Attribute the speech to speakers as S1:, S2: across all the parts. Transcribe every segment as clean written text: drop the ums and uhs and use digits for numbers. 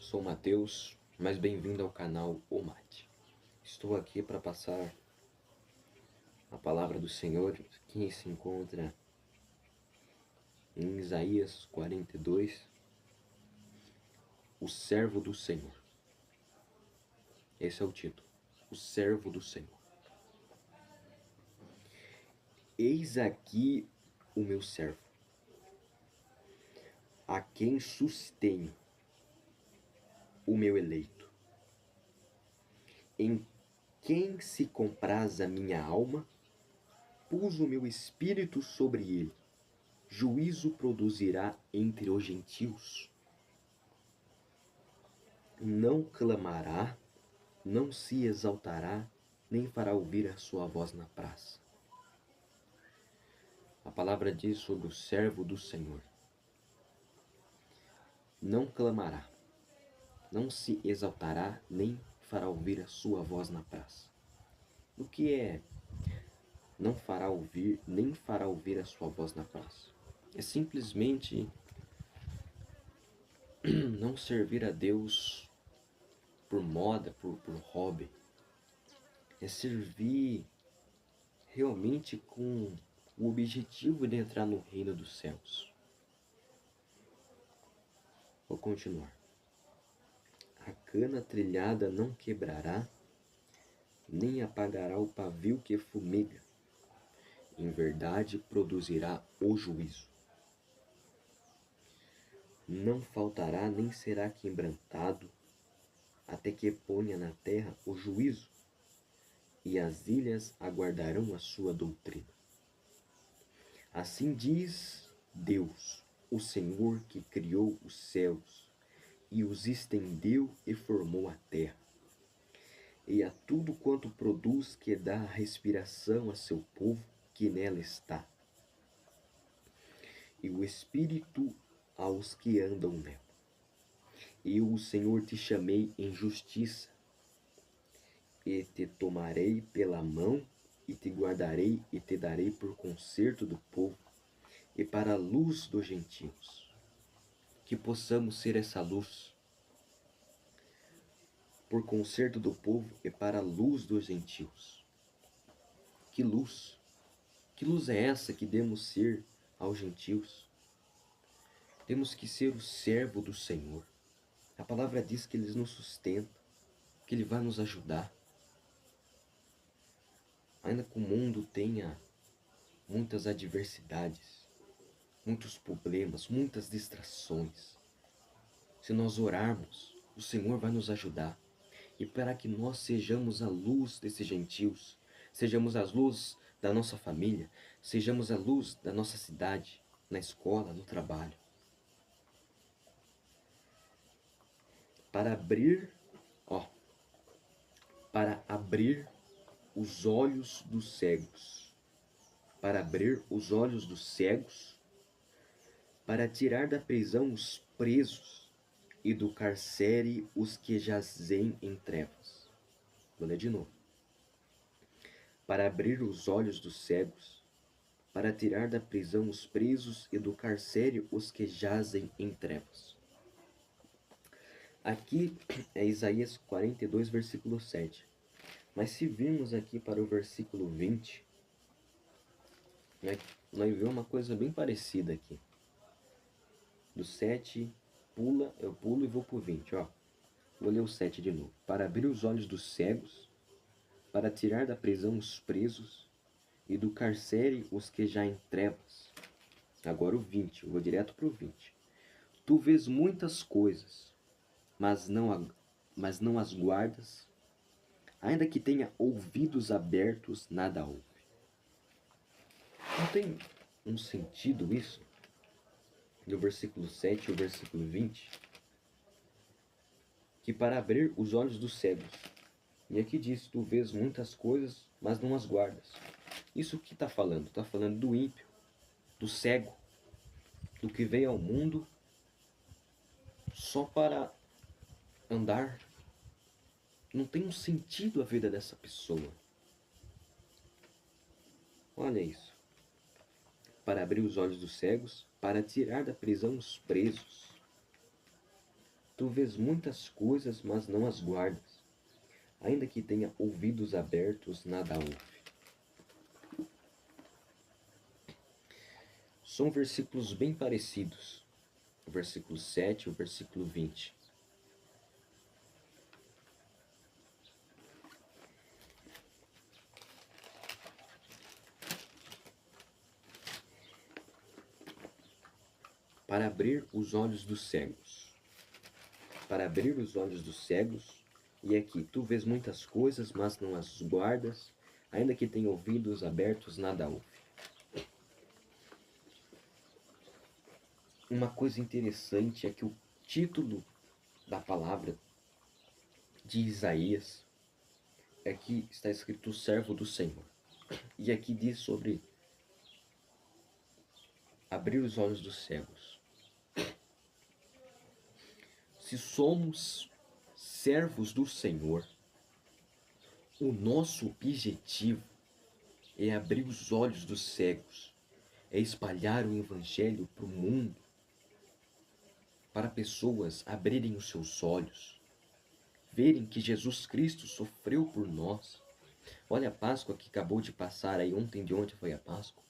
S1: sou o Matheus, mais bem-vindo ao canal O Mate. Estou aqui para passar a palavra do Senhor que se encontra em Isaías 42, o servo do Senhor. Esse é o título, o servo do Senhor. Eis aqui o meu servo, a quem sustenho, o meu eleito, em quem se compraz a minha alma, pus o meu espírito sobre ele, juízo produzirá entre os gentios. Não clamará, não se exaltará, nem fará ouvir a sua voz na praça. A palavra diz sobre o servo do Senhor: não clamará, não se exaltará, nem fará ouvir a sua voz na praça. O que é não fará ouvir, nem fará ouvir a sua voz na praça? É simplesmente não servir a Deus por moda, por hobby. É servir realmente com o objetivo de entrar no reino dos céus. Vou continuar. A cana trilhada não quebrará, nem apagará o pavio que fumega. Em verdade produzirá o juízo. Não faltará nem será quebrantado, até que ponha na terra o juízo, e as ilhas aguardarão a sua doutrina. Assim diz Deus, o Senhor que criou os céus, e os estendeu e formou a terra, e a tudo quanto produz, que dá respiração a seu povo que nela está, e o espírito aos que andam nela. Eu, o Senhor, te chamei em justiça, e te tomarei pela mão, e te guardarei, e te darei por concerto do povo, e para a luz dos gentios. Que possamos ser essa luz, por concerto do povo e para a luz dos gentios. Que luz? Que luz é essa que devemos ser aos gentios? Temos que ser o servo do Senhor. A palavra diz que Ele nos sustenta, que Ele vai nos ajudar. Ainda que o mundo tenha muitas adversidades, muitos problemas, muitas distrações, se nós orarmos, o Senhor vai nos ajudar. E para que nós sejamos a luz desses gentios, sejamos a luz da nossa família, sejamos a luz da nossa cidade, na escola, no trabalho. Para abrir os olhos dos cegos, para abrir os olhos dos cegos, para tirar da prisão os presos e do cárcere os que jazem em trevas. Vou ler de novo. Para abrir os olhos dos cegos, para tirar da prisão os presos e do cárcere os que jazem em trevas. Aqui é Isaías 42, versículo 7. Mas se virmos aqui para o versículo 20, nós vemos uma coisa bem parecida aqui. Do 7, eu pulo e vou para o 20. Vou ler o 7 de novo. Para abrir os olhos dos cegos, para tirar da prisão os presos e do cárcere os que já em trevas. Agora o 20, eu vou direto para o 20. Tu vês muitas coisas, mas não as guardas. Ainda que tenha ouvidos abertos, nada ouve. Não tem um sentido isso? Do versículo 7 ao versículo 20? Que para abrir os olhos dos cegos. E aqui diz, tu vês muitas coisas, mas não as guardas. Isso que está falando? Está falando do ímpio, do cego, do que veio ao mundo só para andar. Não tem um sentido a vida dessa pessoa. Olha isso. Para abrir os olhos dos cegos, para tirar da prisão os presos. Tu vês muitas coisas, mas não as guardas. Ainda que tenha ouvidos abertos, nada ouve. São versículos bem parecidos. O versículo 7 e o versículo 20. Para abrir os olhos dos cegos. Para abrir os olhos dos cegos. E aqui, tu vês muitas coisas, mas não as guardas. Ainda que tenha ouvidos abertos, nada ouve. Uma coisa interessante é que o título da palavra de Isaías é que está escrito o servo do Senhor. E aqui diz sobre abrir os olhos dos cegos. Se somos servos do Senhor, o nosso objetivo é abrir os olhos dos cegos, é espalhar o Evangelho para o mundo, para pessoas abrirem os seus olhos, verem que Jesus Cristo sofreu por nós. Olha a Páscoa que acabou de passar aí, ontem de ontem foi a Páscoa.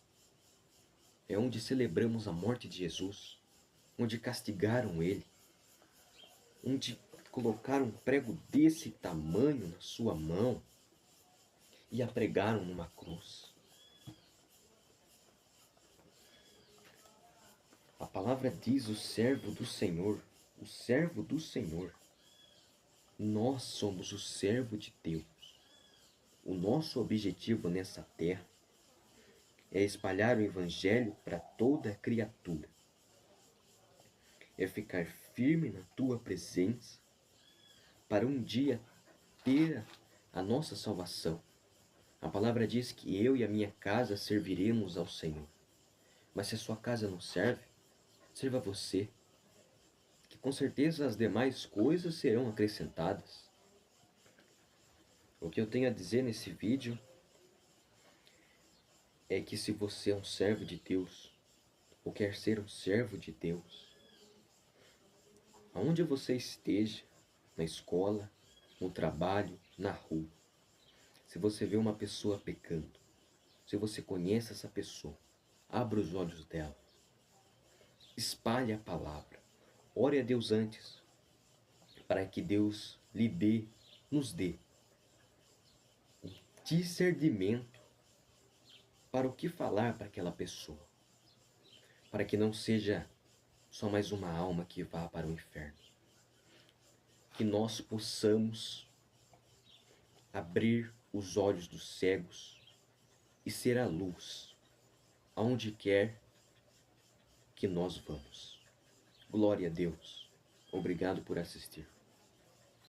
S1: É onde celebramos a morte de Jesus, onde castigaram ele, onde colocaram um prego desse tamanho na sua mão e a pregaram numa cruz. A palavra diz o servo do Senhor, o servo do Senhor. Nós somos o servo de Deus. O nosso objetivo nessa terra é espalhar o Evangelho para toda criatura. É ficar firme na tua presença para um dia ter a nossa salvação. A palavra diz que eu e a minha casa serviremos ao Senhor. Mas se a sua casa não serve, sirva você, que com certeza as demais coisas serão acrescentadas. O que eu tenho a dizer nesse vídeo é que se você é um servo de Deus, ou quer ser um servo de Deus, aonde você esteja, na escola, no trabalho, na rua, se você vê uma pessoa pecando, se você conhece essa pessoa, abra os olhos dela, espalhe a palavra, ore a Deus antes, para que Deus nos dê um discernimento para o que falar para aquela pessoa, para que não seja só mais uma alma que vá para o inferno. Que nós possamos abrir os olhos dos cegos e ser a luz aonde quer que nós vamos. Glória a Deus. Obrigado por assistir.